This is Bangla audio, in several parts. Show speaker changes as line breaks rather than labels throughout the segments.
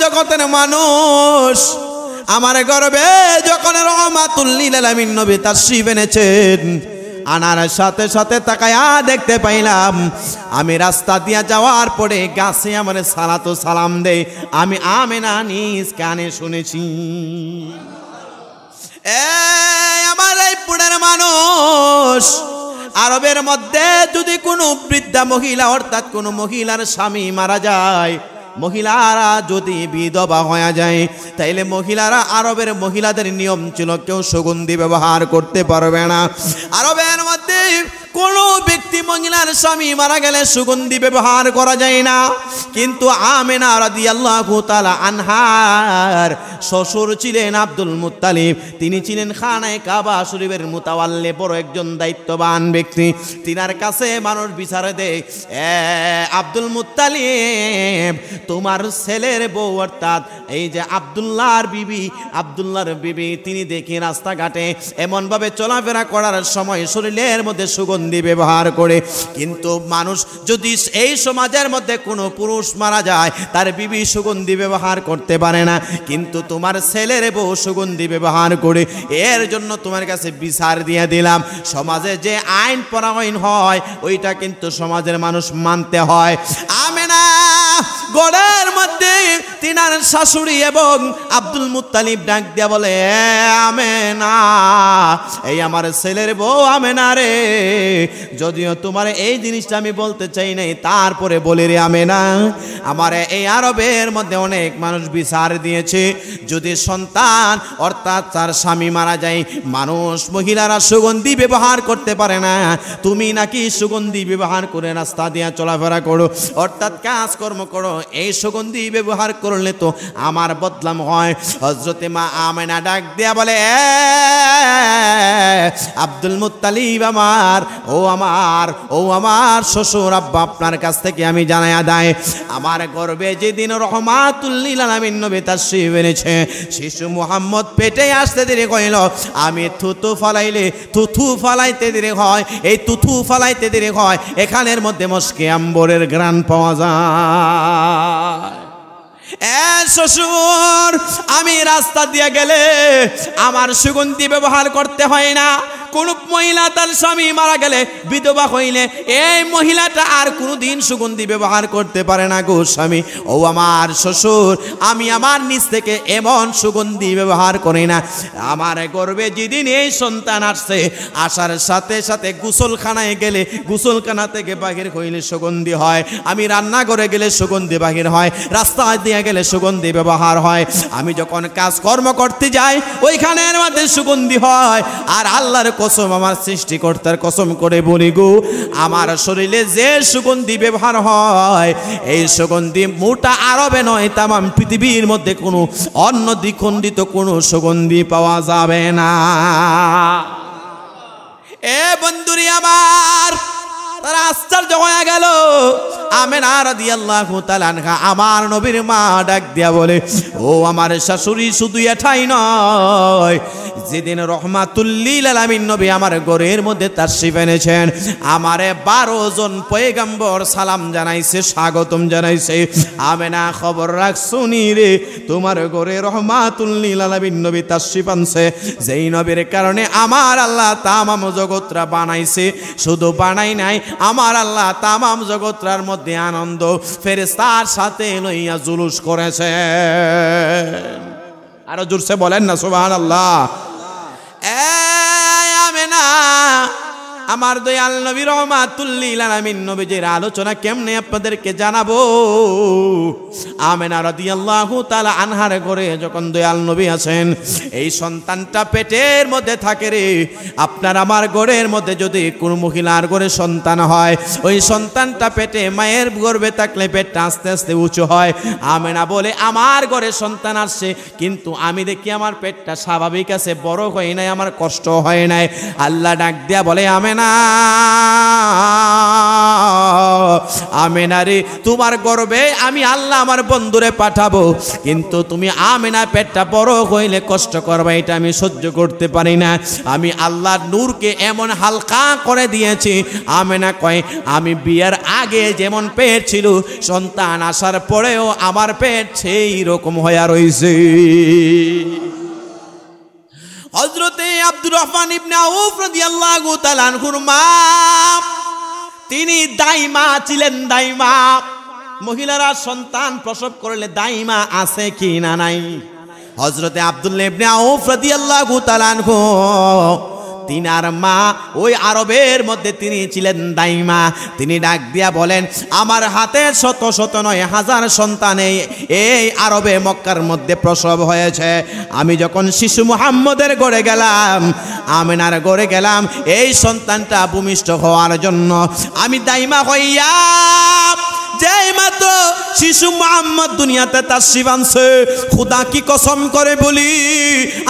জগতের মানুষ, আমার গর্বে যখন রহমাতুল লিল আলামিন নবী তাশরীফ এনেছেন, আনার সাথে সাথে তাকায়া দেখতে পাইলাম আমি রাস্তা দিয়া যাওয়ার পরে গাছে আমার সালাতু সালাম দেয়, আমি আমেনা নিজ কানে শুনেছি। আমার এই পুনের মানুষ, আরবের মধ্যে যদি কোনো বৃদ্ধা মহিলা অর্থাৎ কোনো মহিলার স্বামী মারা যায়, মহিলারা যদি বিধবা হয়ে যায়, তাইলে মহিলারা, আরবের মহিলাদের নিয়ম ছিল কেউ সুগন্ধি ব্যবহার করতে পারবে না। আরবের মধ্যে কোনো ব্যক্তি মহিলার স্বামী মারা গেলে সুগন্ধি ব্যবহার করা যায় না। কিন্তু আমেনা রাদিয়াল্লাহু তাআলা আনহার শ্বশুর ছিলেন আব্দুল মুত্তালিব, তিনি ছিলেন খানায়ে কাবা শরীফের মুতাওয়াল্লি, বড় একজন দায়িত্ববান ব্যক্তি। তিনার কাছে মানুষ বিচারে দেয়, আব্দুল মুত্তালিব, তোমার ছেলের বউ অর্থাৎ এই যে আব্দুল্লাহর বিবি তিনি দেখি রাস্তাঘাটে এমনভাবে চলাফেরা করার সময় শরীরের মধ্যে সুগন্ধি ব্যবহার করে। কিন্তু মানুষ যদি এই সমাজের মধ্যে কোনো পুরুষ মারা যায়, তার বিবি সুগন্ধি ব্যবহার করতে পারে না, কিন্তু তোমার ছেলের বউ সুগন্ধি ব্যবহার করে, এর জন্য তোমার কাছে বিচার দিয়ে দিলাম। সমাজে যে আইন প্রণয়ন হয় ওইটা কিন্তু সমাজের মানুষ মানতে হয়। আমেনা গড়ের মধ্যে তিনার শাশুড়ি এবং আব্দুল মুত্তালিব ডাক দিয়া বলে, আমেনা, এই আমার ছেলের বউ আমেনা রে, যদিও তোমার এই জিনিসটা আমি বলতে চাই নাই, তারপরে বলে রে আমেনা, আমার এই আরবের মধ্যে অনেক মানুষ বিচার দিয়েছে, যদি সন্তান অর্থাৎ তার স্বামী মারা যায়, মানুষ মহিলারা সুগন্ধি ব্যবহার করতে পারে না, তুমি নাকি সুগন্ধি ব্যবহার করে রাস্তা দিয়ে চলাফেরা করো, অর্থাৎ কাজকর্ম করো, এই সুগন্ধি ব্যবহার করলে তো আমার বদনাম হয়। হযরতে মা আমেনা ডাক দিয়া বলে, আব্দুল মুত্তালিব আমার, ও আমার শ্বশুর আব্বা, আপনার কাছ থেকে আমি জানায়া দেয়, আমার গর্বে যেদিন রহমাতুল লিল আলামিন নবী তাশরীফ এনেছে, শিশু মুহাম্মদ পেটে আসতে দেরি কইল, আমি থুতু ফালাইতে দেরি হয়, এই থুতু ফালাইতে দেরি হয়, এখানের মধ্যে মস্কে আম্বরের ঘ্রাণ পাওয়া যায়। শ্বশুর, আমি রাস্তা দিয়ে গেলে আমার সুগন্ধি ব্যবহার করতে হয় না। কোন মহিলা তার স্বামী মারা গেলে, বিধবা হইলে, এই মহিলাটা আর কোনোদিন সুগন্ধি ব্যবহার করতে পারে না গো স্বামী। ও আমার শ্বশুর, আমি আমার নিজ থেকে এমন সুগন্ধি ব্যবহার করি না। আমার গর্বে যেদিন এই সন্তান আসছে, আসার সাথে সাথে গোসলখানায় গেলে, গোসলখানা থেকে বাহির হইলে সুগন্ধি হয়, আমি রান্নাঘরে গেলে সুগন্ধি বাহির হয়, রাস্তা দিয়ে গেলে সুগন্ধি ব্যবহার হয়, আমি যখন কাজকর্ম করতে যাই ওইখানের মধ্যে সুগন্ধি হয়। আর আল্লাহর কসম, আমার সৃষ্টিকর্তার কসম করে বলি গো, আমার শরীরে যে সুগন্ধি ব্যবহার হয়, এই সুগন্ধি মোটা আরবে নয়, তামাম পৃথিবীর মধ্যে কোনো অন্য দ্বিখণ্ডিত কোনো সুগন্ধি পাওয়া যাবে না। এ বন্ধুরি আমার, তারা আশ্চর্য হয়ে গেল। আমেনা রাদিয়াল্লাহু তাআলা আনহা আমার নবীর মা ডাক দিয়া বলে, ও আমার শাশুড়ি, শুধু এটাই নয়, যেদিন রহমাতুল লিল আলামিন নবী আমার ঘরের মধ্যে তাশরীফ এনেছেন, আমারে 12 জন পয়গম্বর সালাম জানাইছে, স্বাগতম জানাইছে। আমেনা খবর রাখছুনি রে, তোমার ঘরে রহমাতুল লিল আলামিন নবী তাশরীফ আনছে, যেই নবীর কারণে আমার আল্লাহ তামাম জগৎরা বানাইছে, শুধু বানাই নাই, আমার আল্লাহ তামাম জগৎরার মধ্যে আনন্দ ফেরেশতার সাথে লইয়া জুলুস করেছে। আরো জোরসে বলেন না সুবহানাল্লাহ। আমেনা, আমার দয়াল নবী রহমাতুল লিল আলামিন নবীজির আলোচনা কেমনে আপনাদেরকে জানাবো। আমেনা রাদিয়াল্লাহু তাআলা আনহার ঘরে যখন দয়াল নবী আছেন, এই সন্তানটা পেটের মধ্যে থাকে রে। আপনার আমার ঘরের মধ্যে যদি কোনো মহিলার ঘরে সন্তান হয়, ওই সন্তানটা পেটে মায়ের গর্ভে থাকলে পেটটা আস্তে আস্তে উঁচু হয়। আমেনা বলে, আমার ঘরে সন্তান আসছে, কিন্তু আমি দেখি আমার পেটটা স্বাভাবিক আছে, বড় হয় নাই, আমার কষ্ট হয় নাই। আল্লাহ ডাক দিয়া বলে, আমেনা, না আমেনা রে, তোমার গর্ভে আমি আল্লাহ আমার বন্ধুরে পাঠাবো, কিন্তু তুমি আমেনা পেটটা বড় হইলে কষ্ট করবে, এটা আমি সহ্য করতে পারি না। আমি আল্লাহর নূরকে এমন হালকা করে দিয়েছি। আমেনা কয়, আমি বিয়ের আগে যেমন পেট ছিল, সন্তান আসার পরেও আমার পেট সেই রকম হয়ে রইছে। হযরতে আব্দুর রহমান ইবনে আউফ রাদিয়াল্লাহু তাআলা আনহুর মা, তিনি দাইমা ছিলেন। দাইমা, মহিলারা সন্তান প্রসব করলে দাইমা আছে কি না নাই। হযরতে আব্দুল্লাহ ইবনে আউফ রাদিয়াল্লাহু তাআলা আনহু, তিনার মা ওই আরবের মধ্যে তিনি ছিলেন দাইমা। তিনি ডাক দিয়া বলেন, আমার হাতে শত শত নয় হাজার সন্তান এই আরবে মক্কার মধ্যে প্রসব হয়েছে। আমি যখন শিশু মুহাম্মদের ঘরে গেলাম, আমেনার ঘরে গেলাম, এই সন্তানটা ভূমিষ্ঠ হওয়ার জন্য আমি দাইমা হইয়া যেই মাত্র শিশু মুহাম্মদ দুনিয়াতে তাশরীফ আনছে, খোদা কি কসম করে বলি,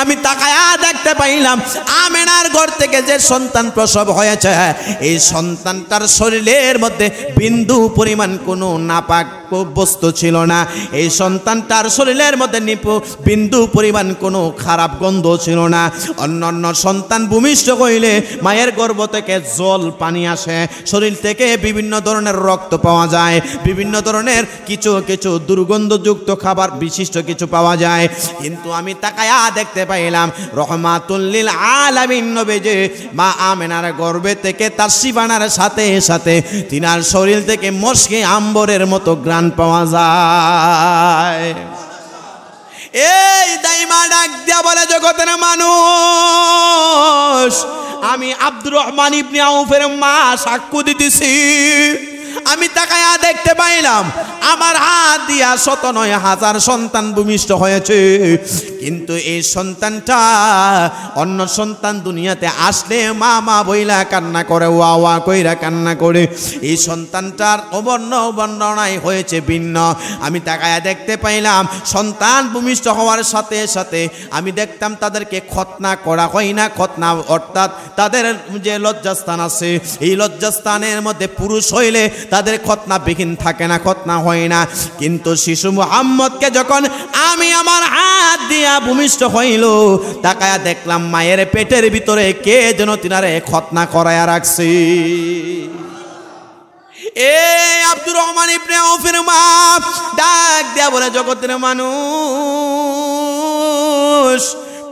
আমি তাকায়া দেখতে পাইলাম আমেনার ঘর থেকে যে সন্তান প্রসব হয়েছে, এই সন্তানটার শরীরের মধ্যে বিন্দু পরিমাণ কোনো নাপাক বস্তু ছিল না। এই সন্তানটার শরীরের মধ্যে বিন্দু পরিমাণ কোনো খারাপ গন্ধ ছিল না। অন্যান্য সন্তান ভূমিষ্ঠ হইলে মায়ের গর্ভ থেকে জল পানি আসে, শরীর থেকে বিভিন্ন ধরনের রক্ত পাওয়া যায়, বিভিন্ন ধরনের কিছু কিছু দুর্গন্ধযুক্ত খাবার বিশিষ্ট কিছু পাওয়া যায়। কিন্তু আমি তাকায়া দেখতে পাইলাম রহমাতুল লিল আলামিন নবী যে মা আমেনার গর্ভে থেকে তাশরীফ আনার সাথে সাথে তিনার শরীর থেকে মশকে আম্বরের মতো ঘ্রাণ পাওয়া যায়। এই দাইমা ডাক দিয়া বলে, জগতের মানুষ, আমি আব্দুর রহমান ইবনে আউফের মা সাক্ষ্য দিতেছি। আমি তাকায়া দেখতে পাইলাম আমার হাত দিয়া শত নয় হাজার সন্তান ভূমিষ্ঠ হয়েছে, কিন্তু এই সন্তানটা অন্য সন্তান দুনিয়াতে আসলে মা মা বইলা কান্না করে, ওয়া ওয়া কইরা কান্না করে। এই সন্তানটার বর্ণনায় হয়েছে ভিন্ন। আমি তাকায়া দেখতে পাইলাম সন্তান ভূমিষ্ঠ হওয়ার সাথে সাথে আমি দেখতাম তাদেরকে খতনা করা হয় না। খতনা অর্থাৎ তাদের যে লজ্জাস্থান আছে, এই লজ্জাস্থানের মধ্যে পুরুষ হইলে তাদের খতনা বিহীন থাকে না, খতনা হয় না। কিন্তু শিশু মুহাম্মদকে যখন আমি আমার হাত দিয়া ভূমিষ্ঠ হইল, তাকায়া দেখলাম মায়ের পেটের ভিতরে কে যেন তিনারে খতনা করায়া রাখছে। এ আব্দুর রহমান ইবনে আউফের মা ডাক দিয়া বলে, জগতের মানুষ,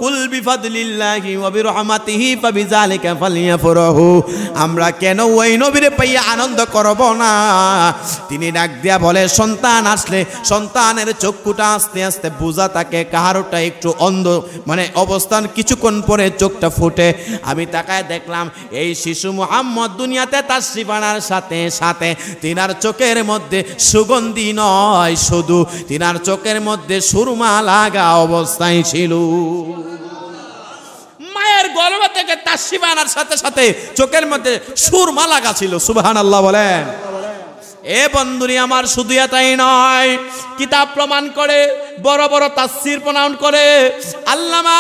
কুল বিফাদলিল্লাহি ওয়া বিরহমাতিহি ফাবিযালিকা ফালইফরাহু, আমরা কেন ওই নবীরে পাইয়া আনন্দ করব না? তিনি ডাক দিয়া বলে, সন্তান আসলে সন্তানের চক্ষুটা আস্তে আস্তে বোঝা থাকে, কাহারোটা একটু অন্ধ মানে অবস্থান, কিছুক্ষণ পরে চোখটা ফুটে। আমি তাকায় দেখলাম এই শিশু মুহাম্মদ দুনিয়াতে তাশরীফ আনার সাথে সাথে তিনার চোখের মধ্যে সুগন্ধি নয়, শুধু তিনার চোখের মধ্যে সুরমা লাগা অবস্থায় ছিল। মায়ের গর্ভ থেকে তাশরীফ আনার সাথে সাথে চোখের মধ্যে সুরমা লাগা ছিল। সুবহানাল্লাহ বলেন। এ বন্ধুরি আমার, শুধু এটাই নয়, কিতাব প্রমাণ করে, বড় বড় তাফসীর প্রমাণ করে। আল্লামা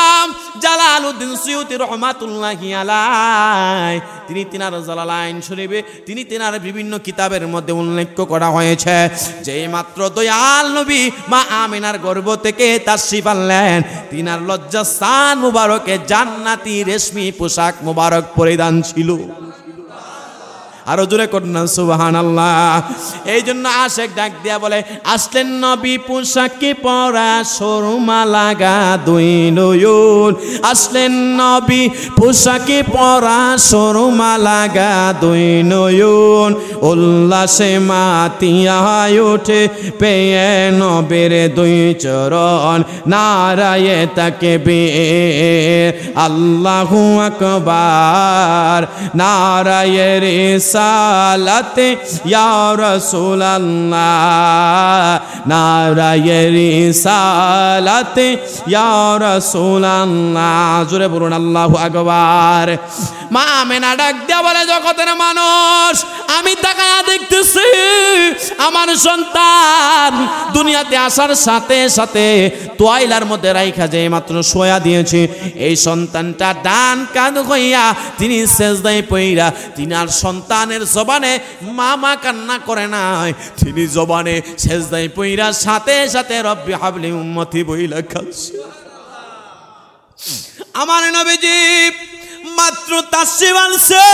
জালালউদ্দিন সুয়ুতী রহমাতুল্লাহি আলাইহি তিনি তিনার জালালাইন শরীফে তিনি তিনার বিভিন্ন কিতাবের মধ্যে উল্লেখ করা হয়েছে যে মাত্র দয়াল নবী মা আমিনার গর্ভ থেকে তাশরীফ আনলেন, তিনার লজ্জাস্থান মুবারকে জান্নাতি রেশমি পোশাক মুবারক পরিধান ছিল। আরো জোরে করুন সুবহানাল্লাহ। এই জন্য আশেক ডাক দিয়া বলে, আসলেন নবী পোশাকে পরা সুরমা লাগা দুই নয়ন, আসলেন নবী পোশাকে পরা সুরমা লাগা দুই নয়ন, উল্লাসে মাতিয়া ওঠে পেয়ে নবীর দুই চরণ, নারায়ে তাকবীর আল্লাহু আকবার, নারায়ে রিসালাতে ইয়া রাসূলুল্লাহ, নারায়ে রিসালাতে ইয়া রাসূলুল্লাহ। জোরে বলুন আল্লাহু আকবার। মা আমেনা ডাক দিয়া বলে, জগতের মানুষ, আমি তাকায়া দেখতেছি আমার সন্তান দুনিয়াতে আসার সাথে সাথে তোয়াইলার মধ্যে রাইখা যে মাত্র শোয়া দিয়েছে, এই সন্তানটা ডান কাঁধ হইয়া তিনি সেজদায় পইরা, তিনি আর সন্তানের জবানে মামা কান্না করে নাই, তিনি জবানে সেজদায় পইরা সাথে সাথে রব্বি হাবলি উম্মতি বইলা খাচ্ছে। আমার নবীজি মাত্র তাসবিহ আনছে,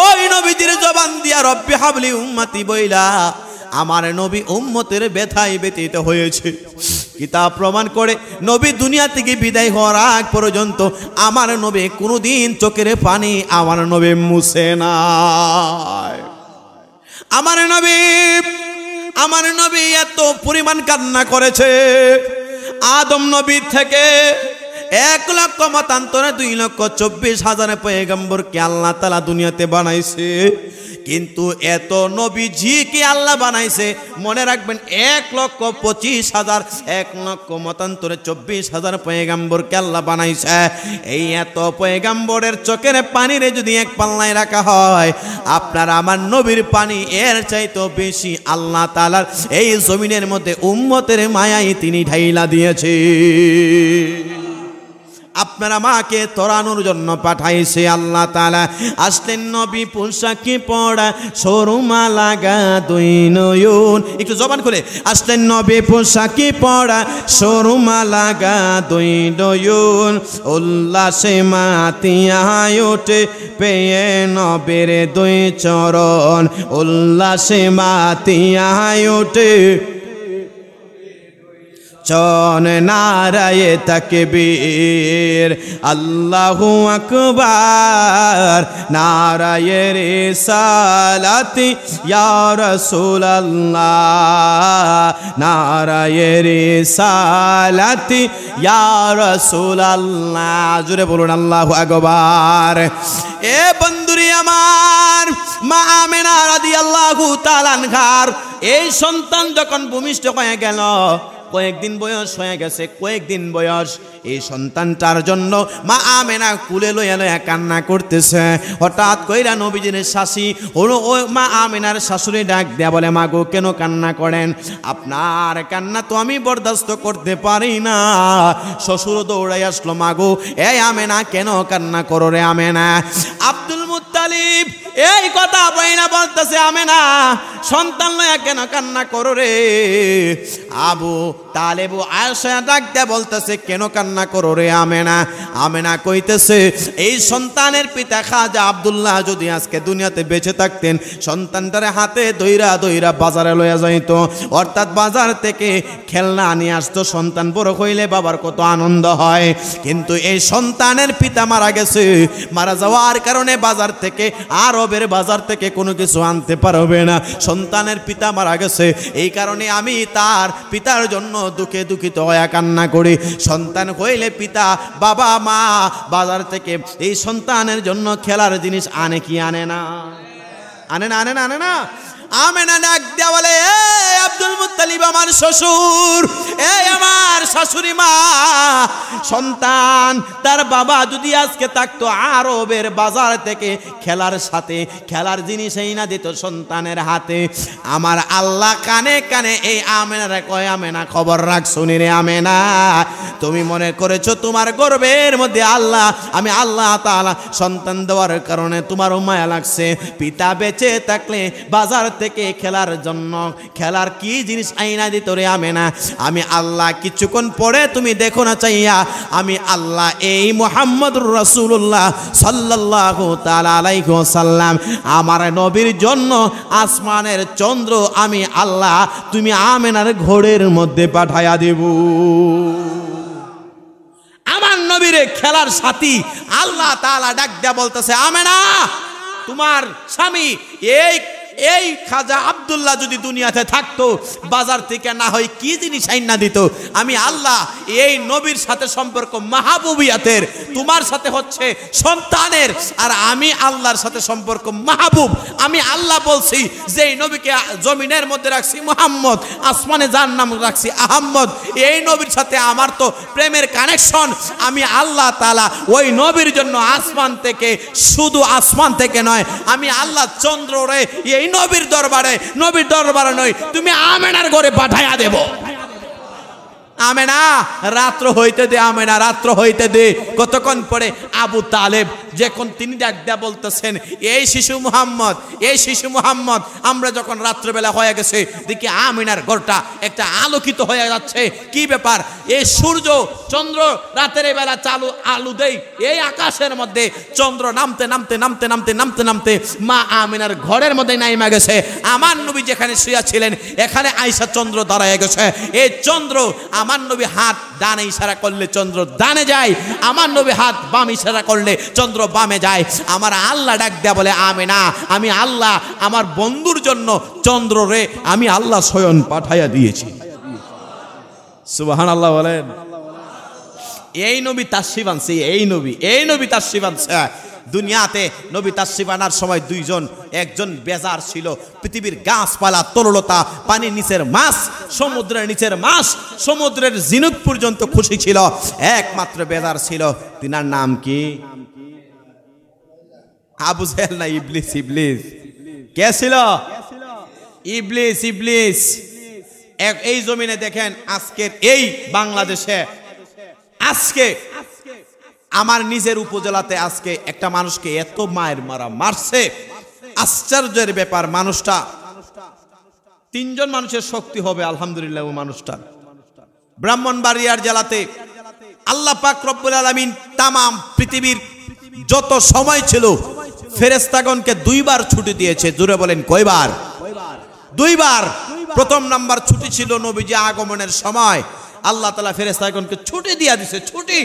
ওই নবীজির জবান দিয়া রব্বি হাবলি উম্মতি বইলা আমার নবী উম্মতের ব্যথায় ব্যতীত হয়েছে। কিতাব প্রমাণ করে নবী দুনিয়া থেকে বিদায় হওয়ার আগ পর্যন্ত আমার নবী কোনোদিন চোখের পানি আমার নবী মুছে নাই। আমার নবী এত পরিমাণ কান্না করেছে, আদম নবী থেকে 1,00,000 মতান্তরে 2,24,000 পয়গম্বরকে আল্লাহ তাআলা দুনিয়াতে বানাইছে, কিন্তু এত নবীজিকে আল্লাহ বানাইছে মনে রাখবেন 1,25,000 1,00,000 মতান্তরে 24,000 পয়গম্বরকে আল্লাহ বানাইছে। এই এত পয়গম্বরের চোখের পানিরে যদি এক পাল্লায় রাখা হয়, আপনার আমার নবীর পানি এর চাইতে বেশি আল্লাহ তাআলার এই জমিনের মধ্যে উম্মতের মায়ায় তিনি ঢাইলা দিয়েছে। আপনার আমাকে তরানোর জন্য পাঠাইছে আল্লাহ তাআলা। আসলেন নবী পোশাকি পরা, সরুমা লাগা দুই নয়ন, একটু জবান খুলে আসলেন নবী পোশাকি পরা, সরুমা লাগা দুই নয়ন, উল্লাসে মাতিয়া ওঠে পেয়ে নবীর দুই চরণ, উল্লাসে মাতিয়া ওঠে চন নারায়ে তাকবীর, আল্লাহু আকবার, নারায়ে রিসালাতি ইয়া রাসূলুল্লাহ, নারায়ে রিসালাতি ইয়া রাসূলুল্লাহ। জোরে বলুন আল্লাহু আকবার। এ বন্ধুরি আমার, মা আমেনা রাদিয়াল্লাহু তাআলা আনহার এই সন্তান যখন ভূমিষ্ঠ হয়ে গেল, কয়েকদিন বয়স হয়ে গেছে, কয়েকদিন বয়স, এই সন্তানটার জন্য মা আমেনা কুলে লইয়া লইয়া কান্না করতেছে। হঠাৎ কইরা নবীজির শাশি হলো ওই মা আমেনার শাশুড়ি ডাক দেয়া বলে, মা গো কেন কান্না করেন? আপনার কান্না তো আমি বরদাস্ত করতে পারি না। শ্বশুর দৌড়াই আসলো, মা গো এই আমেনা কেন কান্না করো রে আমেনা? আব্দুল মুত্তালিব এই কথা বইনা বলতেছে, আমেনা সন্তান লইয়া কেন কান্না করো রে? আবু তালেব আয়েশা ডাক দেয়া বলতেছে, কেন কান্না করো রে আমেনা? আমেনা কইতেছে, এই সন্তানের পিতা খাজা আব্দুল্লাহ যদি আজকে দুনিয়াতে বেঁচে থাকতেন, সন্তানটারে হাতে দইরা দইরা বাজারে লইয়া যাইতো, অর্থাৎ বাজার থেকে খেলনা নিয়ে আসতো। সন্তান বড় হইলে বাবার কত আনন্দ হয়, কিন্তু এই সন্তানের পিতা মারা গেছে। মারা যাওয়ার কারণে বাজার থেকে, আরবের বাজার থেকে কোনো কিছু আনতে পারবে না। সন্তানের পিতা মারা গেছে, এই কারণে আমি তার পিতার জন্য দুঃখে দুঃখিত হয়ে কান্না করি। সন্তান হইলে পিতা বাবা মা বাজার থেকে এই সন্তানের জন্য খেলার জিনিস আনে কি আনে না? আনে না, আনে না, আনে না। আমেনা ডাক দেয়া বলে, এই আব্দুল মুত্তালিব আমার শ্বশুর, এই আমার শাশুড়ি মা, সন্তান তার বাবা যদি আজকে থাকতো, আরবের বাজার থেকে খেলার সাথে খেলার জিনিস এই না দিত সন্তানের হাতে। আমার আল্লাহ কানে কানে এই আমেনারে কয়, আমেনা খবর রাখ, শুনি রে আমেনা, তুমি মনে করেছো তোমার গর্বের মধ্যে আল্লাহ, আমি আল্লাহ তাআলা সন্তান দেওয়ার কারণে তোমার মায়া লাগছে। পিতা বেঁচে থাকলে বাজার থেকে খেলার জন্য খেলার কি জিনিস আইনা দিত রে আমেনা? আমি আল্লাহ কিছুক্ষণ পরে তুমি দেখো না চাইয়া, আমি আল্লাহ এই মুহাম্মদুর রাসূলুল্লাহ সাল্লাল্লাহু তাআলা আলাইহি ওয়াসাল্লাম আমার নবীর জন্য আসমানের চন্দ্র আমি আল্লাহ তুমি আমেনার ঘোড়ের মধ্যে পাঠায়া দেব। আমার নবীর খেলার সাথী আল্লাহ তাআলা ডাক দেয়া বলতেছে, আমেনা তোমার স্বামী এই খাজা আব্দুল্লাহ যদি দুনিয়াতে থাকতো, বাজার থেকে না হয় কি জিনিস আইনা দিত, আমি আল্লাহ এই নবীর সাথে সম্পর্ক মাহবুবিয়াতের, তোমার সাথে হচ্ছে সন্তানের, আর আমি আল্লাহর সাথে সম্পর্ক মাহবুব। আমি আল্লাহ বলছি যে এই নবীকে জমিনের মধ্যে রাখছি মুহাম্মদ, আসমানে যার নাম রাখছি আহম্মদ, এই নবীর সাথে আমার তো প্রেমের কানেকশন। আমি আল্লাহ তাআলা ওই নবীর জন্য আসমান থেকে, শুধু আসমান থেকে নয়, আমি আল্লাহ চন্দ্র রে এই এই নবীর দরবারে নয়, তুমি আমেনার ঘরে পাঠাইয়া দেব। আমেনা রাত্র হইতে দে, আমেনা রাত্র হইতে দে। কতক্ষণ পরে আবু তালেব যখন তিনি ডাক দেয়া বলতেছেন, এই শিশু মুহাম্মদ, আমরা যখন রাত্রবেলা হয়ে গেছে দেখি আমিনার ঘরটা একটা আলোকিত হয়ে যাচ্ছে। কি ব্যাপার? এই সূর্য চন্দ্র রাতের বেলা চালু আলো দেই, এই আকাশের মধ্যে চন্দ্র নামতে নামতে নামতে নামতে নামতে নামতে মা আমিনার ঘরের মধ্যে নাইমা গেছে। আমার নবী যেখানে শুয়া ছিলেন এখানে আয়েশা চন্দ্র দাঁড়ায় গেছে। এই চন্দ্র, আমার নবী হাত ডানে ইশারা করলে চন্দ্র ডানে যায়, আমার নবী হাত বাম ইশারা করলে চন্দ্র বামে যায়। আমার আল্লাহ ডাক দেয়া বলে, আমেনা, আমি আল্লাহ আমার বন্ধুর জন্য চন্দ্র রে আমি আল্লাহ স্বয়ং পাঠাইয়া দিয়েছি। সুবহানাল্লাহ বলেন। এই নবী তাশরিফ আনছে, এই নবী তাশরিফ আনছে দুনিয়াতে। নবী তাশরিফ আনার সময় দুইজন, একজন বেজার ছিল, পৃথিবীর গাছপালা তরলতা, পানির নিচের মাছ, সমুদ্রের নিচের মাছ, সমুদ্রের ঝিনুক পর্যন্ত খুশি ছিল। একমাত্র বেজার ছিল, তিনার নাম কি? আবু জেহেল না ইবলিস? কে ছিল? ইবলিস। এই জমিনে দেখেন আজকের এই বাংলাদেশে, আজকে আমার নিজের উপজেলাতে আজকে একটা মানুষকে এত মায়ের মারছে, আশ্চর্যের ব্যাপার। মানুষটা, তিনজন মানুষের শক্তি হবে আলহামদুলিল্লাহ। ও মানুষটা ব্রাহ্মণবাড়িয়ার জেলাতে আল্লাহ পাক রব্বুল আলামিন তামাম পৃথিবীর যত সময় ছিল ফেরেশতাগণকে 2 বার ছুটি দিয়েছে। জোরে বলেন কয়বার? 2 বার। প্রথম নাম্বার ছুটি ছিল নবীজি আগমনের সময়, আল্লাহ তাআলা ফেরেশতাগণকে ছুটি দিয়ে দিয়েছে। ছুটি,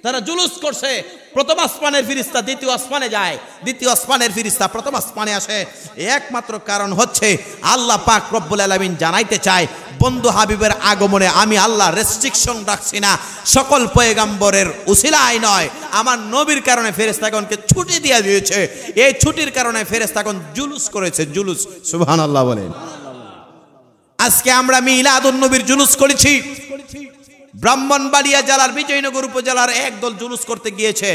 তারা জুলুস করছে। প্রথম আসমানের ফেরেশতা দ্বিতীয় আসমানে যায়, দ্বিতীয় আসমানের ফেরেশতা প্রথম আসমানে আসে। একমাত্র কারণ হচ্ছে আল্লাহ পাক রব্বুল আলামিন জানাইতে চায়, বন্ধু হাবিবের আগমনে আমি আল্লাহ রেস্ট্রিকশন রাখছি না, সকল পয়গম্বরের উসিলায় নয়, আমার নবীর কারণে ফেরেশতাগণকে ছুটি দিয়ে দিয়েছে। এই ছুটির কারণে ফেরেশতাগণ জুলুস করেছে, জুলুস। সুবহানাল্লাহ বলেন। আজকে আমরা মিলাদুন নবীর জুলুস করেছি। ব্রাহ্মণবাড়িয়া জেলার বিজয়নগর উপজেলার একদল জুলুস করতে গিয়েছে।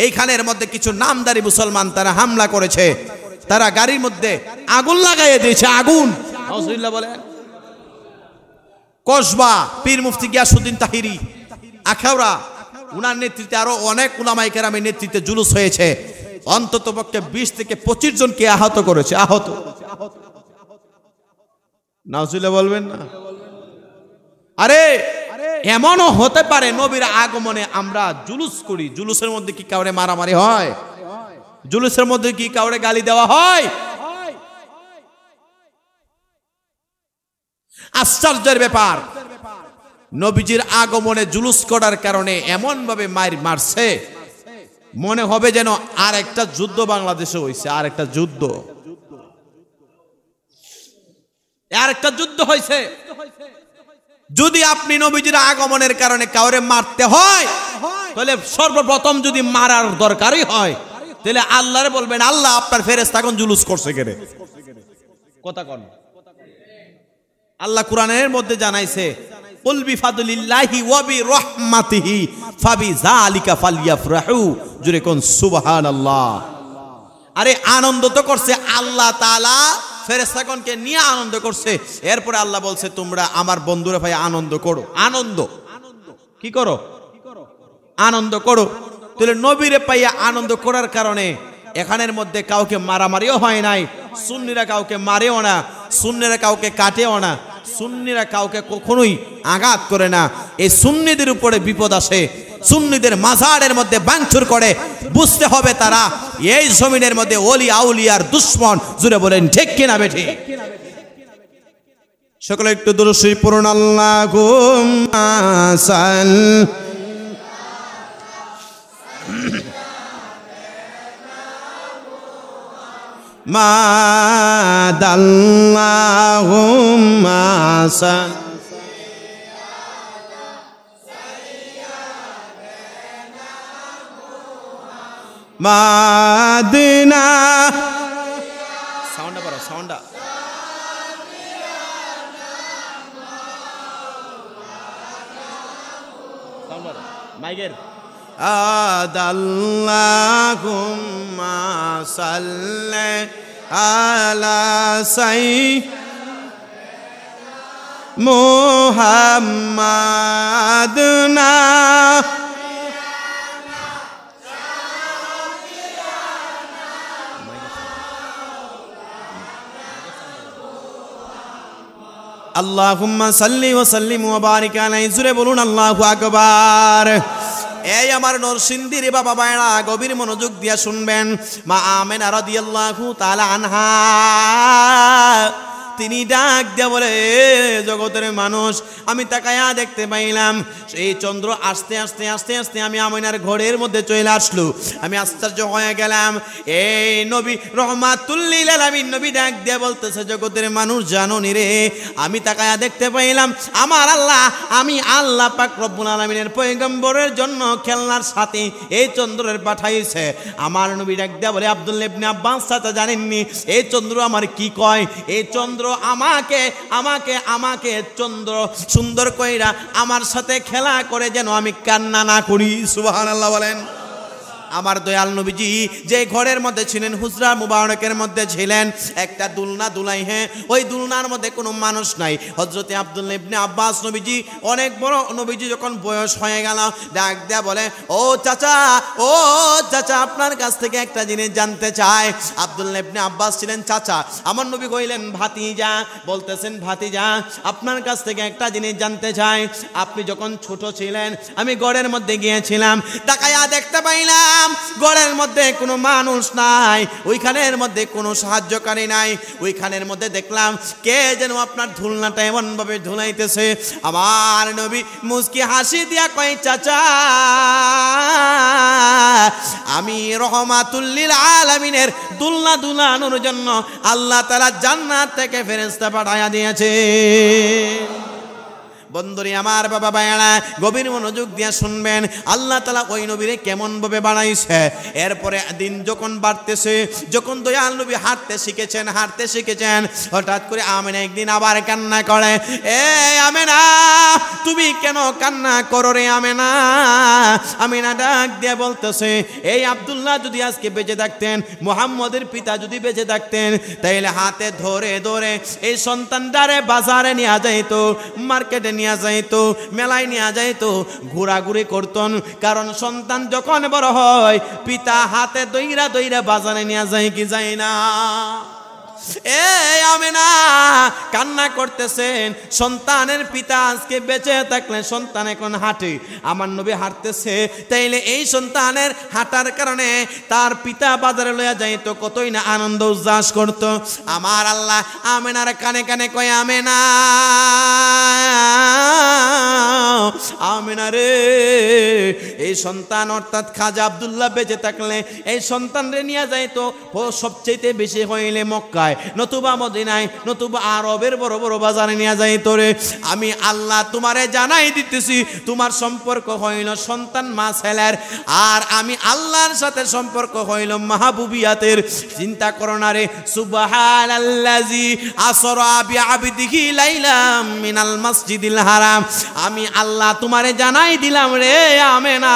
এইখানের মধ্যে কিছু নামদারি মুসলমান তারা হামলা করেছে, তারা গাড়ির মধ্যে আগুন লাগাইয়ে দিয়েছে। আগুন, নাউজুবিল্লাহ বলেন। কসবা পীর মুফতি গিয়াসউদ্দিন তাহিরি আখাউড়া, উনার নেতৃত্বে আরো অনেক উলামায়ে কেরামের নেতৃত্বে জুলুস হয়েছে। অন্তত পক্ষে 20 থেকে 25 জনকে আহত করেছে। আহত, নাউজুবিল্লাহ বলবেন না? আরে এমনও হতে পারে নবীর আগমনে আমরা জুলুস করি, জুলুসের মধ্যে কি কাউরে মারামারি হয়? জুলুসের মধ্যে কি কাউরে গালি দেওয়া হয়? আশ্চর্যের ব্যাপার, নবীজির আগমনে জুলুস করার কারণে এমন ভাবে মারছে মনে হবে যেন আর একটা যুদ্ধ বাংলাদেশে হয়েছে। আর একটা যুদ্ধ হয়েছে। যদি আপনি নবীজির আগমনের কারণে কাউরে মারতে হয়, তাহলে সর্বপ্রথম যদি মারার দরকারই হয়, তাহলে আল্লাহরে বলবেন, আল্লাহ আপনার ফেরেশতাগণ জুলুস করছে কেন? কথা কোন? আল্লাহ কোরআনের মধ্যে জানাইছে, কুল বিফাদলিল্লাহি ওয়া বিরহমাতিহি ফাবিযালিকা ফালইফরাহু। জোরে কোন সুবহানাল্লাহ। আরে আনন্দ তো করছে আল্লাহ তাআলা, ফেরেশতাগণকে নিয়ে আনন্দ করছে। এরপরে আল্লাহ বলছে, তোমরা আমার বন্ধুরা ভাই আনন্দ করো। আনন্দ কি করো? আনন্দ করো। তাহলে নবীরে পাইয়া আনন্দ করার কারণে এখানের মধ্যে কাউকে মারামারিও হয় নাই, সুন্নিরা কাউকে মারেও না, সুন্নিরা কাউকে কাটেও না, সুন্নিরা কাউকে কখনোই আঘাত করে না। এই সুন্নিদের উপরে বিপদ আসে, সুন্নিদের মাজারের মধ্যে ভাঙচুর করে, বুঝতে হবে তারা এই জমিনের মধ্যে ওলি আউলিয়ার দুশমন। জুড়ে বলেন ঠিক কিনা বেঠি? সকলে একটু দুরূদ শরীফ পড়ুন। আল্লাহুম্মা সাল্লি মাদাল্লাহুম্মা সাল্লি মাদিনা। সাউন্ডটা বড়, সাউন্ডটা। মাইকের আদাল্লাহুম্মা সাল্লি আলা সাই মুহাম্মাদ না আল্লাহুম্মা সাল্লি ওয়া সাল্লিম ওয়া বারিক আলাইহি জুরে বলুন আল্লাহু আকবার। এই আমার নরসিংদীর বাবা ভাইরা গভীর মনোযোগ দিয়া শুনবেন। মা আমেনা রাদিয়াল্লাহু তাআলা আনহা তিনি ডাক দিয়া বলে, জগতের মানুষ আমি তাকায়া দেখতে পাইলাম সেই চন্দ্র আস্তে আস্তে আস্তে আস্তে আমি আমিনার ঘরের মধ্যে চলে আসলো। আমি আশ্চর্য হয়ে গেলাম। এই নবী রহমাতুল লিল আলামিন নবী ডাক দিয়া বলতেছে, জগতের মানুষ জানো নি রে, আমি তাকায়া দেখতে পাইলাম আমার আল্লাহ, আমি আল্লাহ পাক রব্বুল আলামিনের পয়গম্বরের জন্য খেলনার সাথে এই চন্দ্রের পাঠাইছে। আমার নবী ডাক দিয়া বলে, আব্দুল্লাহ ইবনে আব্বাস চাচা জানেননি এই চন্দ্র আমার কি কয়? এই চন্দ্র আমাকে আমাকে আমাকে চন্দ্র সুন্দর কইরা আমার সাথে খেলা করে যেন আমি কান্না না করি। সুবহানাল্লাহ বলেন। আমার দয়াল নবীজি যে ঘরের মধ্যে ছিলেন, হুজরা মুবারকের মধ্যে ছিলেন, একটা দুলনা দুলাই, হ্যাঁ ওই দুলনার মধ্যে কোনো মানুষ নাই। হযরতে আব্দুল্লাহ ইবনে আব্বাস নবীজি অনেক বড় নবীজি যখন বয়স হয়ে গেল, ডাক দেয়া বলে, ও চাচা, ও চাচা, আপনার কাছ থেকে একটা জিনিস জানতে চাই। আব্দুল্লাহ ইবনে আব্বাস ছিলেন চাচা, আমার নবী কইলেন ভাতিজা, বলতেছেন ভাতিজা আপনার কাছ থেকে একটা জিনিস জানতে চাই। আপনি যখন ছোট ছিলেন আমি ঘরের মধ্যে গিয়েছিলাম, তাকায়া দেখতে পাইলাম ঘরের মধ্যে কোনো মানুষ নাই, ওইখানের মধ্যে কোনো সাহায্যকারী নাই, ওইখানের মধ্যে দেখলাম কে যেন আপনার ধুলনাটা এমন ভাবে ধুলাইতেছে। আমার নবী মুস্কি হাসি দিয়া কয়, চাচা আমি রহমাতুল লিল আলামিনের দুলনা দুলানোর জন্য আল্লাহ তাআলা জান্নাত থেকে ফেরেশতা পাঠায়া দিয়েছে। বন্ধুরে আমার বাবা ভাইরা গভীর মনোযোগ দিয়ে শুনবেন, আল্লাহ তাআলা ওই নবীরে কেমন ভাবে বানাইছে। এরপরে দিন যখন বাড়তেছে, যখন দয়াল নবী হাঁটতে শিখেছেন, হঠাৎ করে আমেনা একদিন আবার কান্না করে। এ আমেনা, তুমি কেন কান্না করো রে আমেনা? আমেনা ডাক দিয়ে বলতেছে, এই আব্দুল্লাহ যদি আজকে বেঁচে থাকতেন, মুহাম্মদের পিতা যদি বেঁচে থাকতেন, তাইলে হাতে ধরে ধরে এই সন্তানটারে বাজারে নিয়ে যাইতো, মার্কেটে নিয়ে যাইতো, মেলায় নিয়ে যাইতো, ঘোরাঘুরি করতেন। কারণ সন্তান যখন বড় হয় পিতা হাতে দইরা দইরা বাজারে নিয়ে যায় কি যায় না? এই আমেনা কান্না করতেছেন, সন্তানের পিতা আজকে বেঁচে থাকলে সন্তান এখন হাঁটে, আমার নবী হাঁটতেছে, তাইলে এই সন্তানের হাঁটার কারণে তার পিতা বাজারে লইয়া যাইতো, কতই না আনন্দ উল্লাস করত। আমার আল্লাহ আমেনার কানে কানে কয়, আমেনা আমেনা রে, এই সন্তান অর্থাৎ খাজা আব্দুল্লাহ বেঁচে থাকলে এই সন্তান রে নিয়ে যাইতো সবচেয়ে বেশি হইলে মক্কায়, নতুবা মদিনায়, নতুবা আরবের বড় বড় বাজারে নিয়ে যাইতো রে। আমি আল্লাহ তোমারে জানাই দিতেছি, তোমার সম্পর্ক হইল সন্তান মা ছেলের, আর আমি আল্লাহর সাথে সম্পর্ক হইল মাহবুবিয়াতের। চিন্তা করো না রে। সুবহানাল্লাযী আসরা বিআবদিহি লাইলাম মিনাল মাসজিদিল হারাম, আমি আল্লাহ তোমারে জানাই দিলাম রে আমেনা,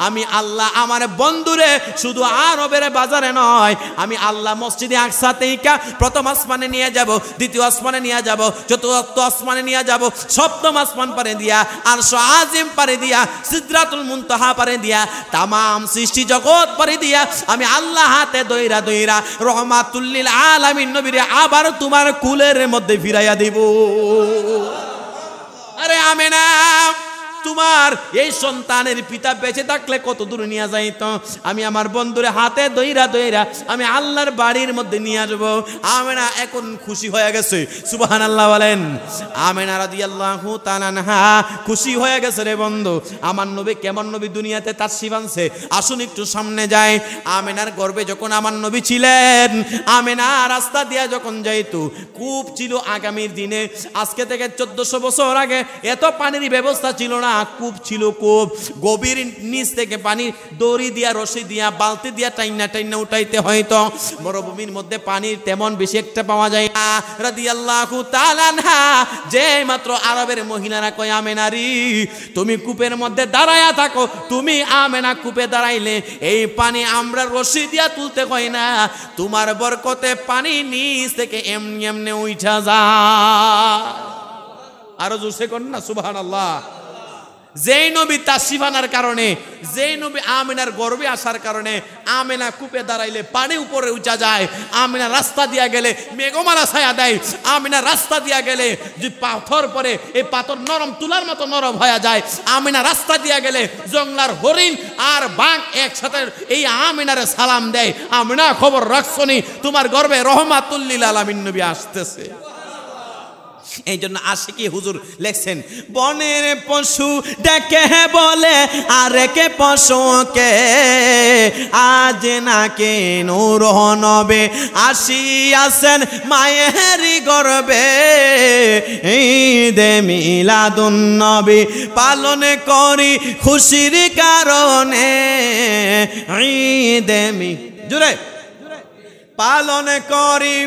আমি আল্লাহ আমার বন্ধুরে শুধু আরবের বাজারে নয়, আমি আল্লাহ মসজিদে আকসা থেকে প্রথম আসমানে নিয়ে যাব, দ্বিতীয় আসমানে নিয়ে যাব, চতুর্থ আসমানে নিয়ে যাব, সপ্তম আসমান পারে দিয়া, আরশ আজিম পারে দিয়া, সিদরাতুল মুনতাহা পারে দিয়া, তামাম সৃষ্টি জগৎ পারে দিয়া, আমি আল্লাহ হাতে দইরা দইরা রহমাতুল লিল আলামিন নবীরে আবার তোমার কুলের মধ্যে ফিরাইয়া দিব। আরে আমেনা, তোমার এই সন্তানের পিতা বেঁচে থাকলে কত দূর নিয়ে যাইত, আমি আমার বন্ধুরে হাতে দইরা দইরা আমি আল্লাহর বাড়ির মধ্যে নিয়ে আসবো। আমেনা এখন খুশি হয়ে গেছে, সুবহানাল্লাহ বলেন। আমেনা রাদিয়াল্লাহু তাআলা আনহা খুশি হয়ে গেছে রে বন্ধু। আমার নবী কেমন নবী দুনিয়াতে তাশরীফ আনছে, আসুন একটু সামনে যাই। আমেনার গর্ভে যখন আমার নবী ছিলেন, আমেনা রাস্তা দিয়া যখন যাইতো, কূপ ছিল আগামীর দিনে, আজকে থেকে 1400 বছর আগে এত পানির ব্যবস্থা ছিল না, কূপ ছিল, কূপ গভীর নিচ থেকে পানি দড়ি দিয়া রশি দিয়া বালতি দিয়া টাইনা উঠাইতে হয়তো। মরুভূমির মধ্যে পানির তেমন বেশি একটা পাওয়া যায় না। রাদিয়াল্লাহু তাআলা আনহা যে মাত্র আরবের মহিলারা কয়, আমেনারি তুমি কূপের মধ্যে দাঁড়ায়া থাকো, তুমি আমেনা কূপে দাঁড়াইলে এই পানি আমরা রশি দিয়া তুলতে হয় না, তোমার বরকতে পানি নিচ থেকে এমনি এমনি উঠা যায়। আরো জোরসে কর না সুবহানাল্লাহ। যেই নবী তাশরিফ আনার কারণে, যেই নবী আমিনার গর্ভে আসার কারণে আমিনা কূপে দাঁড়াইলে পানি উপরে উঠা যায়। আমিনা রাস্তা দিয়া গেলে মেঘমালা ছায়া দেয়। আমিনা রাস্তা দিয়া গেলে যে পাথর পরে এই পাথর নরম তুলার মতো নরম হয়ে যায়। আমিনা রাস্তা দিয়া গেলে জঙ্গলার হরিণ আর বাঘ একসাথে এই আমিনারে সালাম দেয়, আমিনা খবর রাখছনি তোমার গর্ভে রহমাতুল লিল আলামিন নবী আসতেছে। এই জন্য আশিকি হুজুর লেখছেন, বনের পশু ডেকে বলে আরেকে পশুকে, আজ না কে নূর নবে আসিয়াছেন মায়েরি গর্বে, ঈদে মিলাদুন নবী পালন করি খুশির কারণে, ঈদে জুড়ে পালন করি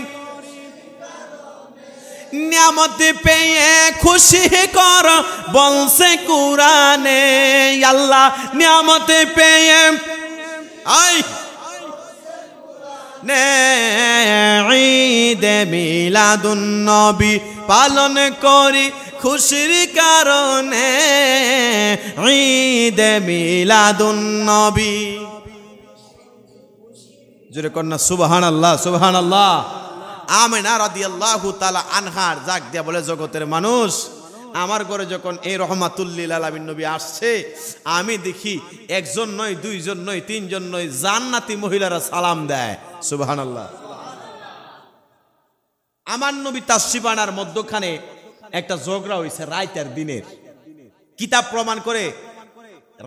নিয়ামত পেয়ে খুশি কর বলছে কুরআনে, আল্লাহ নিয়ামত পেয়ে আই নে ঈদে মিলাদুন নবী পালন করি খুশির কারণে, ঈদে মিলাদুন নবী। জোরে কন্যা সুবহানাল্লাহ সুবহানাল্লাহ। আমিনা রাদিয়াল্লাহু তাআলা আনহার জাগ দিয়া বলে, জগতের মানুষ আমার ঘরে যখন এই রহমাতুল লিল আলামিন নবী আসছে, আমি দেখি একজন নয়, দুইজন নয়, তিনজন নয়, জান্নাতি মহিলারা সালাম দেয়। সুবহানাল্লাহ। আমার নবী তাশরিফ আনার মধ্যখানে একটা ঝগড়া হইছে রাতের দিনের। কিতাব প্রমাণ করে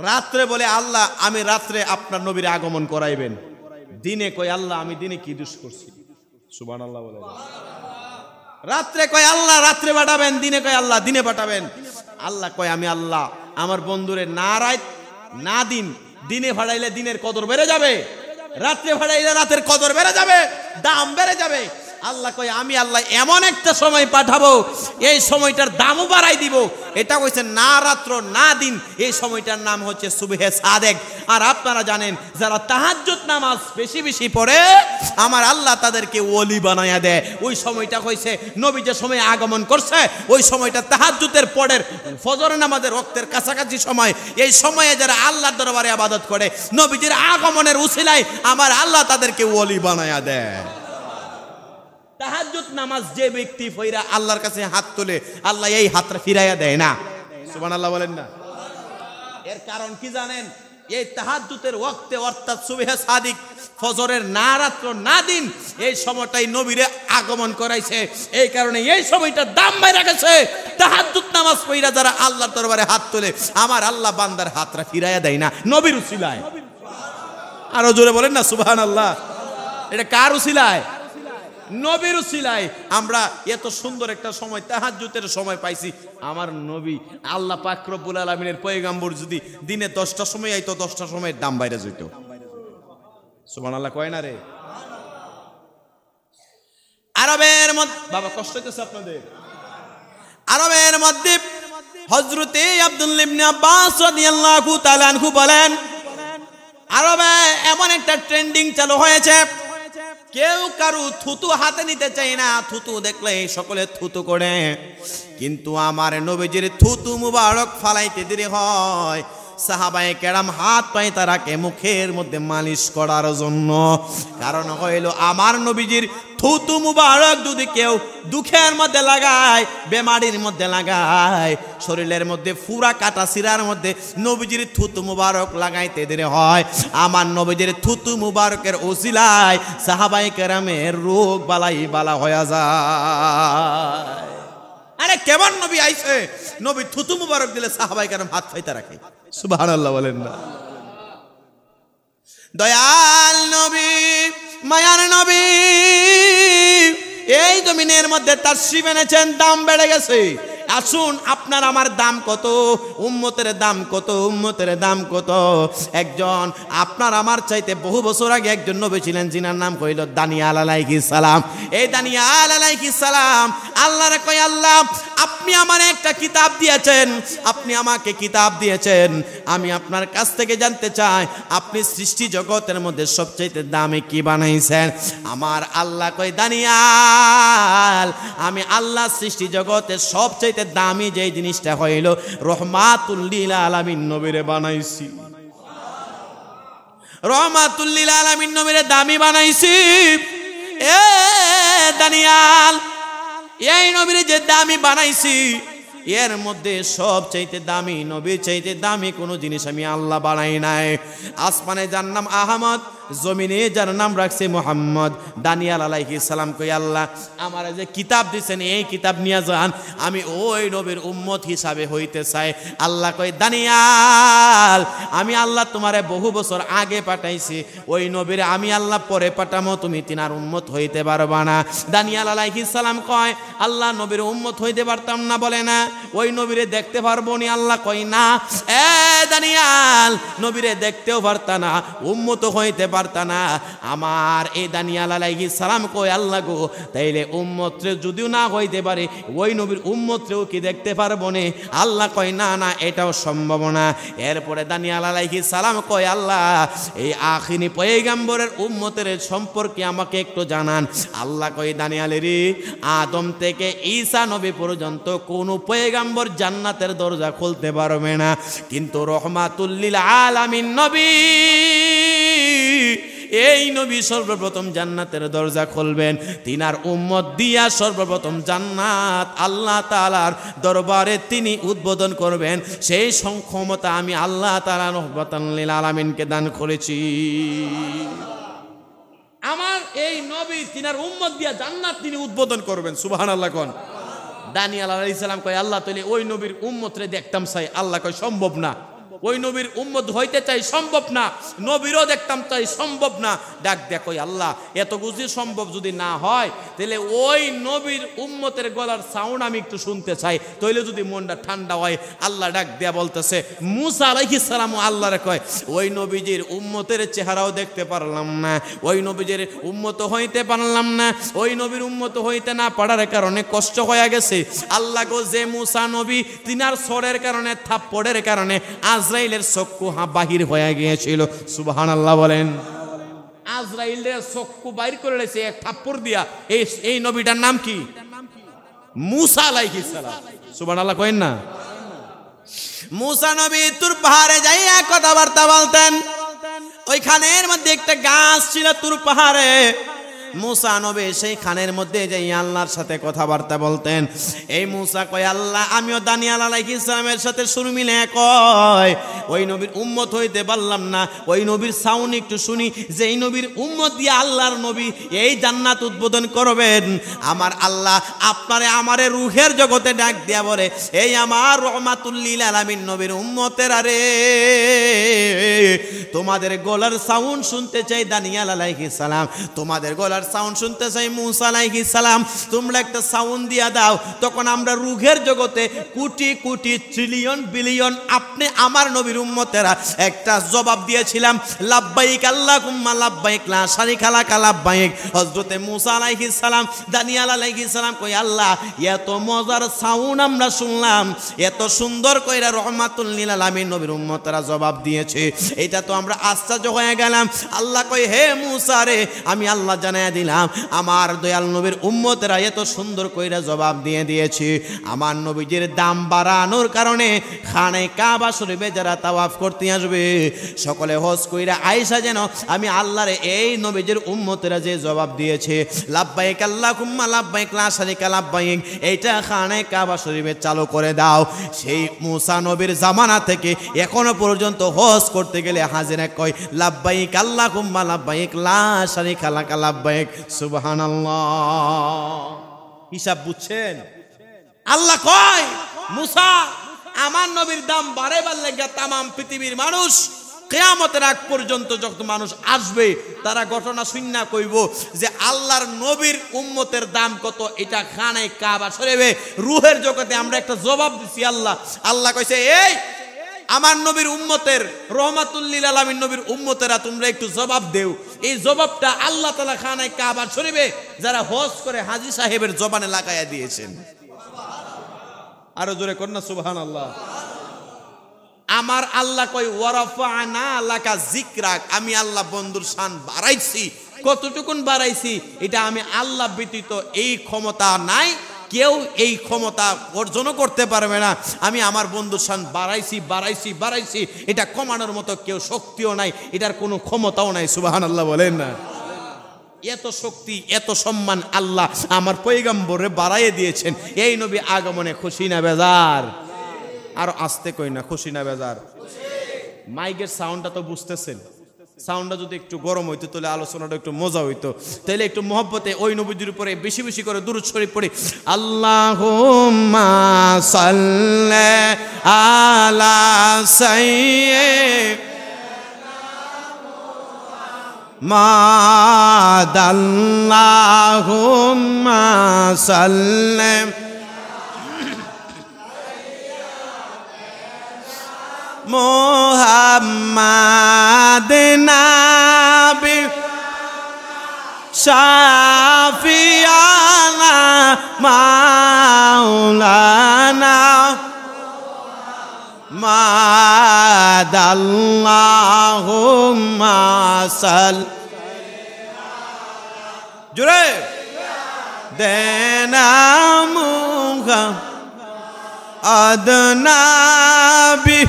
রাত্রে বলে আল্লাহ আমি রাত্রে আপনার নবীর আগমন করাইবেন, দিনে কয় আল্লাহ আমি দিনে কি দোষ করছি। সুবহানাল্লাহ বলে। রাত্রে কয় আল্লাহ রাত্রে পাঠাবেন, দিনে কয় আল্লাহ দিনে পাঠাবেন। আল্লাহ কয় আমি আল্লাহ আমার বন্ধুরে না রাত না দিন, দিনে ভাড়াইলে দিনের কদর বেড়ে যাবে, রাত্রে ভাড়াইলে রাতের কদর বেড়ে যাবে, দাম বেড়ে যাবে। আল্লাহ কয় আমি আল্লাহ এমন একটা সময় পাঠাবো, এই সময়টার দামও বাড়াই দিব। এটা কইছে না রাত্র না দিন, এই সময়টার নাম হচ্ছে সুবহে সাদেক। আর আপনারা জানেন যারা তাহাজ্জুদ নামাজ বেশি বেশি পড়ে আমার আল্লাহ তাদেরকে ওলি বানায়া দেয়। ওই সময়টা কইছে নবী যে সময় আগমন করছে ওই সময়টা তাহাজ্জুদের পরের ফজর নামাজের ওয়াক্তের কাছাকাছি সময়। এই সময়ে যারা আল্লাহর দরবারে ইবাদত করে নবীজির আগমনের উসিলায় আমার আল্লাহ তাদেরকে ওলি বানায়া দেয়। তাহাজ্জুদ নামাজ যে ব্যক্তি ফইরা আল্লাহর কাছে হাত তোলে আল্লাহ এই হাতটা ফিরাইয়া দেয় না। সুবহানাল্লাহ বলেন না। এর কারণ কি জানেন? এই তাহাজ্জুদের ওয়াক্তে অর্থাৎ সুবহে সাদিক ফজরের না রাত্র না দিন এই সময়টাই নবীরে আগমন করাইছে। এই কারণে এই সময়টার দাম বাইরে গেছে। তাহাজ্জুদ নামাজ পড়া যারা আল্লাহর দরবারে হাত তোলে আমার আল্লাহ বান্দার হাতটা ফিরাইয়া দেয় না নবীর উসিলায়। আরো জোরে বলেন না সুবহানাল্লাহ। এটা কার উসিলায়? নবীর উসিলায় আমরা এত সুন্দর একটা সময় তাহাজ্জুদের সময় পাইছি। আমার নবী আল্লাহ পাক রব্বুল আলামিনের পয়গম্বর যদি দিনে 10টার সময় আইতো 10টার সময়ের দাম বাইরে যেত। সুবহানাল্লাহ কয় না রে। আরবের মধ্যে বাবা কষ্ট হইতেছে আপনাদের। আরবের মধ্যে হযরতে আব্দুল্লাহ ইবনে আব্বাস রাদিয়াল্লাহু তাআলা আনহু বলেন, আরবে এমন একটা ট্রেন্ডিং চালু হয়েছে, কেউ কারু থুতু হাতে নিতে চায় না, থুতু দেখলে সকলে থুতু করে, কিন্তু আমার নবীজির থুতু মুবারক ফালাইতে দেরি হয়। সাহাবায়ে কেরাম হাত পায় তারাকে মুখের মধ্যে মালিশ করার জন্য। কারণ হইল আমার নবীজির থুতু মুবারক যদি কেউ দুঃখের মধ্যে লাগায়, বেমারির মধ্যে লাগায়, শরীরের মধ্যে ফুরা কাটা সিরার মধ্যে নবীজির থুতু মুবারক লাগাইতে দেরি হয়। আমার নবীজির থুতু মুবারকের ওসিলায় সাহাবায়ে কেরামের রোগ বালাই বালা হয়ে যায়। আরে কেমন নবী আইছে, নবী থুতু মুবারক দিলে সাহাবায়ে কেরাম হাত পাইতে রাখে। সুবহানাল্লাহ বলেন না। দয়াল নবী, মায়ার নবী এই জমিনের মধ্যে তাশরিফ এনেছেন, দাম বেড়ে গেছে। আসুন আপনার আমার দাম কত, উম্মতের দাম কত, উম্মতের দাম কত। একজন আপনার আমার চাইতে বহু বছর আগে একজন নবী ছিলেন, যিনার নাম কইল দানিয়াল আলাইহিস সালাম। এই দানিয়াল আলাইহিস সালাম আল্লাহরে কয়, আল্লাহ আপনি আমার একটা কিতাব দিয়েছেন, আপনি আমাকে কিতাব দিয়েছেন, আমি আপনার কাছ থেকে জানতে চাই আপনি সৃষ্টি জগতের মধ্যে সবচাইতে দামি কি বানাইছেন? আমার আল্লাহ কয়, দানিয়াল আমি আল্লাহ সৃষ্টি জগতের সবচাইতে দামি যেই জিনিসটা হইল রহমাতুল লিল আলামিন নবীরে বানাইছি। রহমাতুল লিল আলামিন নবীরে দামি বানাইছি। এ দানিয়াল, এই নবীরে যে দামি বানাইছি, এর মধ্যে সব চাইতে দামি, নবীর চাইতে দামি কোনো জিনিস আমি আল্লাহ বানাই নাই। আসমানে যার নাম আহমদ, জমিনে যার নাম রাখছে মোহাম্মদ। দানিয়াল আলাইহিস সালাম কই, আল্লাহ আমার যে কিতাব দিছেন এই কিতাব নিয়ে যান, আমি ওই নবীর উম্মত হিসাবে হইতে চাই। আল্লাহ কই, দানিয়াল আমি আল্লাহ তোমারে বহু বছর আগে পাঠাইছি, ওই নবীর আমি আল্লাহ পরে পাঠামো, তুমি তিনার উম্মত হইতে পারবা না। দানিয়াল আলাইহিস সালাম কয়, আল্লাহ নবীর উম্মত হইতে পারতাম না বলে না, ওই নবীরে দেখতে পারবো নি? আল্লাহ কই, না এ দানিয়াল নবীরে দেখতেও পারতা না, উম্মত হইতে পারতা না। আমার এই দানিয়াল আলাইহিস সালাম কই, আল্লাহ গো তাইলে উম্মতরে যদিও না হইতে পারে, ওই নবীর উম্মতরেও কি দেখতে পারবো না? আল্লাহ কয়, না না এটাও সম্ভব না। এরপরে দানিয়াল আলাইহিস সালাম কয়, আল্লাহ এই আখিরি পয়গম্বরের উম্মতের সম্পর্কে আমাকে একটু জানান। আল্লাহ কয়, দানিয়ালেরই আদম থেকে ঈসা নবী পর্যন্ত কোন পয়গম্বর জান্নাতের দরজা খুলতে পারবে না, কিন্তু রহমাতুল লিল আলামিন নবী, এই নবী সর্বপ্রথম জান্নাতের দরজা খুলবেন, তিনার উম্মত দিয়া সর্বপ্রথম জান্নাত আল্লাহ তাআলার দরবারে তিনি উদ্বোধন করবেন। সেই ক্ষমতা আমি আল্লাহ তাআলা রহমাতুল লিল আলামিনকে দান করেছি। আমার এই নবী তিনার উম্মত দিয়া জান্নাত তিনি উদ্বোধন করবেন। সুবহানাল্লাহ কোন। দানিয়াল আলাইহিস সালাম কয়, আল্লাহ তাইলে ওই নবীর উম্মতরে দেখতাম চাই। আল্লাহ কয়, সম্ভব না। ওই নবীর উম্মত হইতে চাই, সম্ভব না। নবীরও দেখতাম চাই, সম্ভব না। ডাক দেখো আল্লাহ, এত বুঝি সম্ভব যদি না হয়, তাহলে ওই নবীর উম্মতের গলার সাউন্ড আমি একটু শুনতে চাই, তাইলে যদি মনটা ঠান্ডা হয়। আল্লাহ ডাক দেয়া বলতেছে, মুসা আলাইহিস সালাম আল্লাহরে কয়, ওই নবীজির উম্মতের চেহারাও দেখতে পারলাম না, ওই নবীজির উম্মত হইতে পারলাম না, ওই নবীর উম্মত হইতে না পারার কারণে কষ্ট হয়ে গেছে। আল্লাহ গো, যে মুসা নবী তিনার সরের কারণে, থাপ্পড়ের কারণে আজরাইলের চক্ষু বাহির হয়ে গিয়েছিল। সুবহানাল্লাহ বলেন। আজরাইলের চক্ষু বাইর করে দিয়েছে এক থাপ্পড় দিয়া। এই নবীটার নাম কি? মুসা আলাইহিস সালাম। সুবহানাল্লাহ কইন না। মুসা নবী তুর পাহাড়ে যাইয়া কথাবার্তা বলতেন। ওইখানের মধ্যে একটা গাছ ছিল তুর পাহাড়ে। মুসা নবী সেই খানের মধ্যে যাই আল্লাহর সাথে কথাবার্তা বলতেন। এই মুসা কয়, আল্লাহ আমিও দানিয়াল আলাইহিস সালামের সাথে সুর মিলে কয়, ওই নবীর উম্মত হইতে পারলাম না, ওই নবীর সাউন্ড একটু শুনি, যে এই নবীর উম্মত দিয়ে আল্লাহর নবী এই জান্নাত উদ্বোধন করবেন। আমার আল্লাহ আপনারে আমারে রুহের জগতে ডাক দিয়া বলে, এই আমার রহমাতুল লিল আলামিন নবীর উম্মতের, আরে তোমাদের গলার সাউন্ড শুনতে চাই দানিয়াল আলাইহিস সালাম, তোমাদের গলার সাউন্ড শুনতে চাই মুসা আলাইহিস সালাম, তোমরা একটা সাউন্ড দিয়া দাও। তখন আমরা রুহের জগতে কোটি কোটি ট্রিলিয়ন বিলিয়ন আপনি আমার নবীর উম্মতেরা একটা জবাব দিয়েছিলাম, লাব্বাইক আল্লাহুম্মা লাব্বাইক লা শারিকা লাকা লাব্বাইক। হযরতে মুসা আলাইহিস সালাম, দানিয়াল আলাইহিস সালাম কই, আল্লাহ এত মজার সাউন্ড আমরা শুনলাম, এত সুন্দর কইরা রহমাতুল লিল আলামিন নবীর উম্মতেরা জবাব দিয়েছে, এটা তো আমরা আশ্চর্য হয়ে গেলাম। আল্লাহ কই, হে মুসা রে, আমি আল্লাহ জানায়া দিলাম আমার দয়াল নবীর উম্মতেরা এত সুন্দর কইরা জবাব দিয়ে দিয়েছে। আমার নবীজির দাম বাড়ানোর কারণে খানে কাবা শরীফে যারা তাওয়াফ করতে আসবে সকলে হজ কইরা আয়েশা যেন আমি আল্লাহর এই নবীজির উম্মতেরা যে জবাব দিয়েছে লাব্বাইক আল্লাহুম্মা লাব্বাইক লা শারিকা লাব্বাইক, এইটা খানে কাবা শরীফে চালু করে দাও। সেই মুসা নবীর জামানা থেকে এখনো পর্যন্ত হজ করতে গেলে হাজিরা কয় লাব্বাইক আল্লাহুম্মা লাব্বাইক লা শারিকা লাকা লাব্বাইক। সুবহানাল্লাহ। হিসাব বুঝছেন? আল্লাহ কয়, মুসা আমার নবীর দাম বাড়াইবার লাগা তামাম পৃথিবীর মানুষ কিয়ামতের আগ পর্যন্ত যত মানুষ আসবে তারা ঘটনা শুননা কইব যে আল্লাহর নবীর উম্মতের দাম কত। এটা খানে কাবা শরীফে রূহের জগতে আমরা একটা জবাব দিছি। আল্লাহ কইছে, এই আমার নবীর উম্মতের, রহমাতুল লিল আলামিন নবীর উম্মতেরা তোমরা একটু জবাব দেও। এই জবাবটা আল্লাহ তাআলা খানে কাবা শরীফে যারা হজ করে হাজী সাহেবের জবানে লাগাইয়া দিয়েছেন। আরো জোরে কন্যা সুবহানাল্লাহ। আমার আল্লাহ কই ওয়ারাফানা লাকা যিকরাক, আমি আল্লাহ বন্ধুর শান বাড়াইছি। কতটুকুন বাড়াইছি এটা আমি আল্লাহ ব্যতীত এই ক্ষমতা নাই, কেউ এই ক্ষমতা অর্জন করতে পারবে না। আমি আমার বন্ধুর শান বাড়াইছি বাড়াইছি বাড়াইছি, এটা কমানোর মতো কেউ শক্তিও নাই, এটার কোনো ক্ষমতাও নাই। সুবহানাল্লাহ বলেন না। এত শক্তি এত সম্মান আল্লাহ আমার পয়গম্বরে বাড়াইয়ে দিয়েছেন। এই নবী আগমনে খুশি না বেজার? আর আসতে কই না, খুশি না বেজার? মাইকের সাউন্ডটা তো বুঝতেছেন, সাউন্ডটা যদি একটু গরম হইতো তাহলে আলোচনাটা একটু মজা হইতো। তাহলে একটু মহব্বতে ওই নবীর উপরে বেশি বেশি করে দুরূদ শরীফ পড়ি। আল্লাহুম্মা সাল্লি আলা সাইয়্যিদিনা আল্লাহুম্মা সাল্লি মুহাম্মাদ নাবি শাফিয়ানা মাওলানা মাদাল্লাহুম্মা সাল জুরে দেনা মুহা আদনাবি